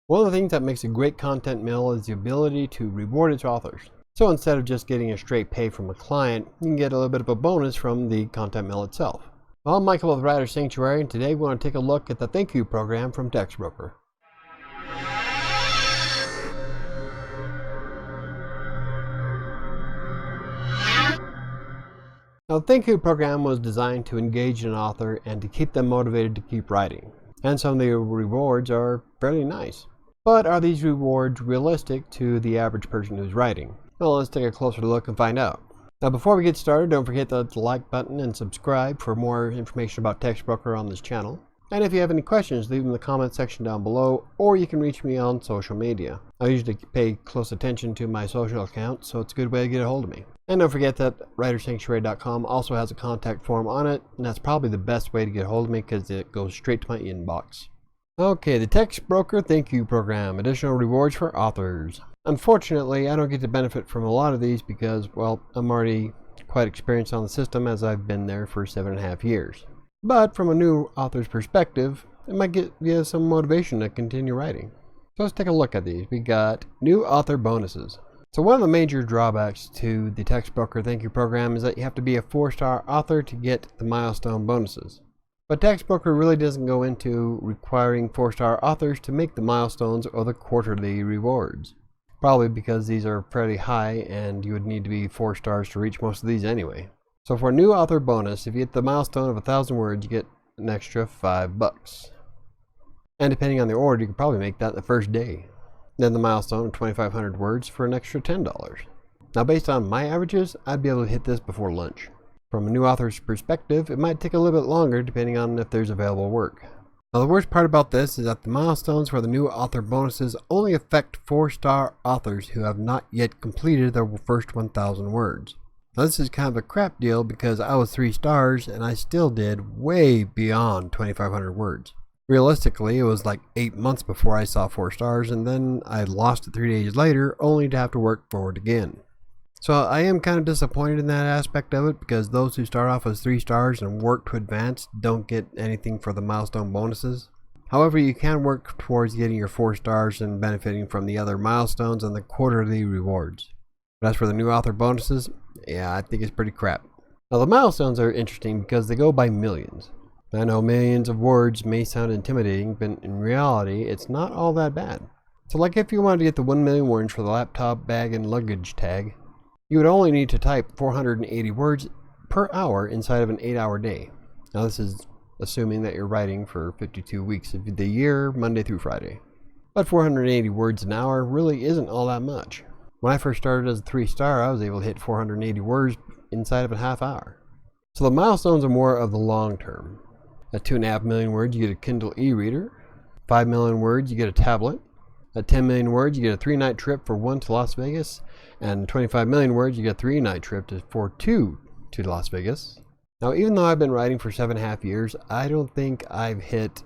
One of the things that makes a great content mill is the ability to reward its authors. So instead of just getting a straight pay from a client, you can get a little bit of a bonus from the content mill itself. Well, I'm Michael with WriterSanctuary, and today we want to take a look at the thank you program from Textbroker. Now, the thank you program was designed to engage an author and to keep them motivated to keep writing. And some of the rewards are fairly nice. But are these rewards realistic to the average person who's writing? Well, let's take a closer look and find out. Now, before we get started, don't forget to hit the like button and subscribe for more information about Textbroker on this channel. And if you have any questions, leave them in the comment section down below, or you can reach me on social media. I usually pay close attention to my social accounts, so it's a good way to get a hold of me. And don't forget that WriterSanctuary.com also has a contact form on it, and that's probably the best way to get a hold of me because it goes straight to my inbox. Okay, the Textbroker Thank You Program, additional rewards for authors. Unfortunately, I don't get to benefit from a lot of these because, well, I'm already quite experienced on the system as I've been there for 7.5 years. But from a new author's perspective, it might give you some motivation to continue writing. So let's take a look at these. We got new author bonuses. So one of the major drawbacks to the Textbroker Thank You program is that you have to be a 4-star author to get the milestone bonuses. But Textbroker really doesn't go into requiring 4-star authors to make the milestones or the quarterly rewards. Probably because these are fairly high and you would need to be 4 stars to reach most of these anyway. So for a new author bonus, if you hit the milestone of 1,000 words, you get an extra $5. And depending on the order, you could probably make that the first day. Then the milestone of 2,500 words for an extra $10. Now based on my averages, I'd be able to hit this before lunch. From a new author's perspective, it might take a little bit longer depending on if there's available work. Now the worst part about this is that the milestones for the new author bonuses only affect 4-star authors who have not yet completed their first 1,000 words. Now this is kind of a crap deal because I was 3 stars and I still did way beyond 2,500 words. Realistically, it was like 8 months before I saw 4 stars, and then I lost it 3 days later only to have to work for it again. So I am kind of disappointed in that aspect of it because those who start off as 3 stars and work to advance don't get anything for the milestone bonuses. However, you can work towards getting your 4 stars and benefiting from the other milestones and the quarterly rewards. But as for the new author bonuses, yeah, I think it's pretty crap. Now the milestones are interesting because they go by millions. I know millions of words may sound intimidating, but in reality, it's not all that bad. So like if you wanted to get the 1 million words for the laptop, bag, and luggage tag, you would only need to type 480 words per hour inside of an 8-hour day. Now this is assuming that you're writing for 52 weeks of the year, Monday through Friday. But 480 words an hour really isn't all that much. When I first started as a 3-star, I was able to hit 480 words inside of a half hour. So the milestones are more of the long term. At 2.5 million words, you get a Kindle e-reader. 5 million words, you get a tablet. At 10 million words, you get a 3-night trip for 1 to Las Vegas. And 25 million words, you get a 3-night trip for 2 to Las Vegas. Now, even though I've been writing for 7.5 years, I don't think I've hit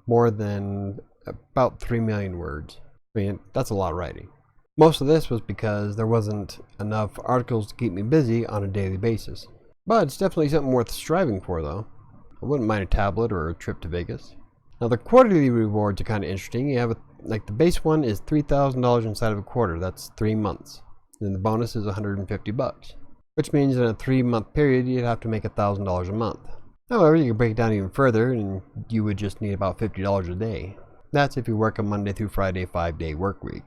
more than about 3 million words. I mean, that's a lot of writing. Most of this was because there wasn't enough articles to keep me busy on a daily basis. But it's definitely something worth striving for, though. I wouldn't mind a tablet or a trip to Vegas. Now the quarterly rewards are kind of interesting. You have like the base one is $3,000 inside of a quarter. That's 3 months. Then the bonus is $150, which means in a 3-month period you'd have to make $1,000 a month. However, you can break it down even further, and you would just need about $50 a day. That's if you work a Monday through Friday 5-day work week.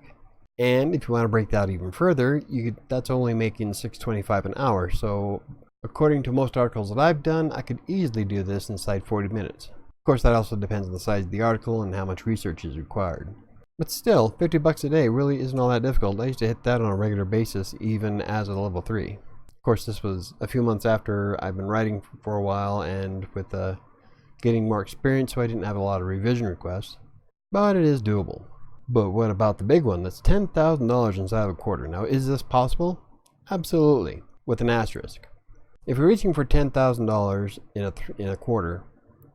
And if you want to break that even further, that's only making $6.25 an hour. So according to most articles that I've done, I could easily do this inside 40 minutes. Of course, that also depends on the size of the article and how much research is required. But still, $50 a day really isn't all that difficult. I used to hit that on a regular basis, even as a level 3. Of course, this was a few months after I've been writing for a while and with getting more experience, so I didn't have a lot of revision requests. But it is doable. But what about the big one? That's $10,000 inside of a quarter. Now, is this possible? Absolutely, with an asterisk. If you're reaching for $10,000 in a quarter,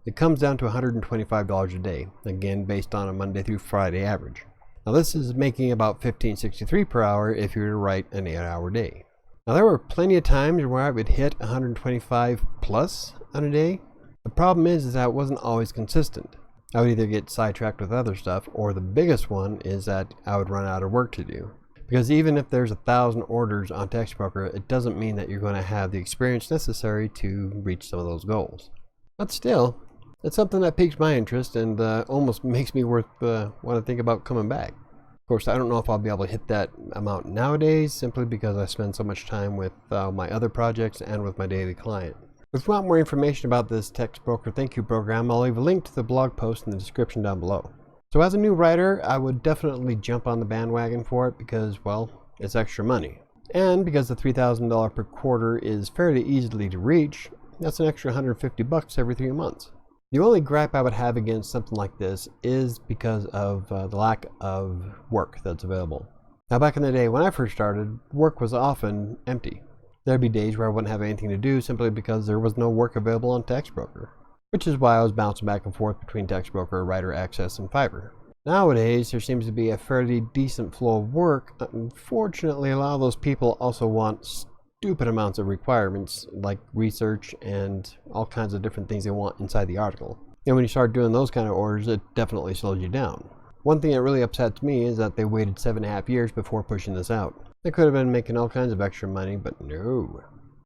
it comes down to $125 a day, again based on a Monday through Friday average. Now this is making about $15.63 per hour if you were to write an 8-hour day. Now there were plenty of times where I would hit 125 plus on a day. The problem is that it wasn't always consistent. I would either get sidetracked with other stuff, or the biggest one is that I would run out of work to do. Because even if there's 1,000 orders on Textbroker, it doesn't mean that you're going to have the experience necessary to reach some of those goals. But still, it's something that piques my interest and almost makes me want to think about coming back. Of course, I don't know if I'll be able to hit that amount nowadays, simply because I spend so much time with my other projects and with my daily client. If you want more information about this Textbroker Thank You program, I'll leave a link to the blog post in the description down below. So as a new writer, I would definitely jump on the bandwagon for it because, well, it's extra money. And because the $3,000 per quarter is fairly easily to reach, that's an extra $150 every 3 months. The only gripe I would have against something like this is because of the lack of work that's available. Now, back in the day when I first started, work was often empty. There'd be days where I wouldn't have anything to do simply because there was no work available on Textbroker, which is why I was bouncing back and forth between Textbroker, Writer Access, and Fiverr. Nowadays, there seems to be a fairly decent flow of work. Unfortunately, a lot of those people also want stupid amounts of requirements like research and all kinds of different things they want inside the article. And when you start doing those kind of orders, it definitely slows you down. One thing that really upsets me is that they waited 7.5 years before pushing this out. They could have been making all kinds of extra money, but no.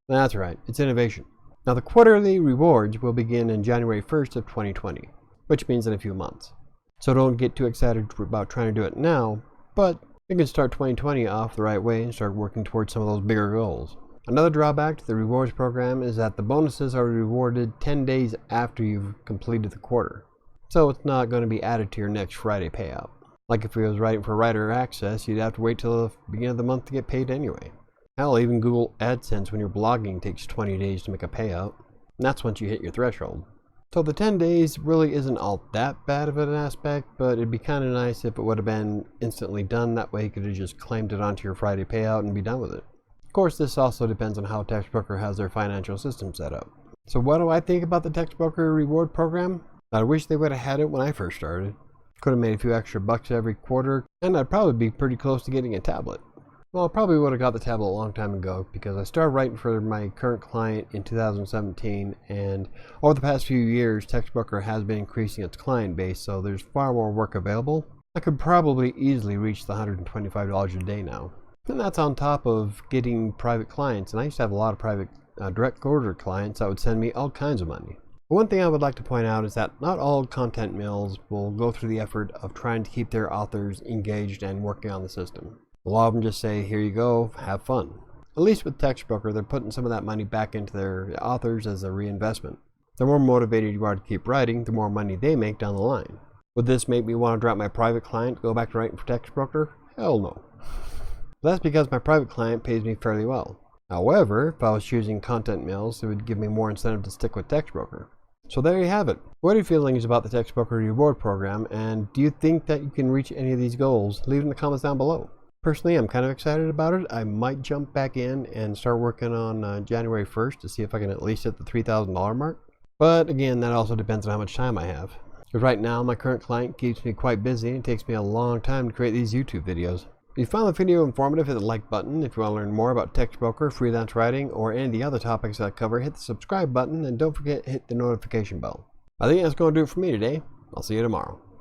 That's right, it's innovation. Now the quarterly rewards will begin in January 1st of 2020, which means in a few months. So don't get too excited about trying to do it now, but you can start 2020 off the right way and start working towards some of those bigger goals. Another drawback to the rewards program is that the bonuses are rewarded 10 days after you've completed the quarter. So it's not going to be added to your next Friday payout. Like if you was writing for Writer Access, you'd have to wait till the beginning of the month to get paid anyway. Hell, even Google AdSense when you're blogging takes 20 days to make a payout. And that's once you hit your threshold. So the 10 days really isn't all that bad of an aspect, but it'd be kind of nice if it would have been instantly done. That way you could have just claimed it onto your Friday payout and be done with it. Of course, this also depends on how Textbroker has their financial system set up. So what do I think about the Textbroker reward program? I wish they would have had it when I first started. Could have made a few extra bucks every quarter, and I'd probably be pretty close to getting a tablet. Well, I probably would have got the tablet a long time ago because I started writing for my current client in 2017, and over the past few years, Textbroker has been increasing its client base, so there's far more work available. I could probably easily reach the $125 a day now. And that's on top of getting private clients, and I used to have a lot of private direct order clients that would send me all kinds of money. But one thing I would like to point out is that not all content mills will go through the effort of trying to keep their authors engaged and working on the system. A lot of them just say, here you go, have fun. At least with Textbroker, they're putting some of that money back into their authors as a reinvestment. The more motivated you are to keep writing, the more money they make down the line. Would this make me want to drop my private client, go back to writing for Textbroker? Hell no. That's because my private client pays me fairly well. However, if I was choosing content mills, it would give me more incentive to stick with Textbroker. So there you have it. What are your feelings about the Textbroker reward program, and do you think that you can reach any of these goals? Leave it in the comments down below. Personally, I'm kind of excited about it. I might jump back in and start working on January 1st to see if I can at least hit the $3,000 mark. But again, that also depends on how much time I have. Because right now, my current client keeps me quite busy and it takes me a long time to create these YouTube videos. If you found the video informative, hit the like button. If you want to learn more about Textbroker, freelance writing, or any of the other topics I cover, hit the subscribe button and don't forget to hit the notification bell. I think that's going to do it for me today. I'll see you tomorrow.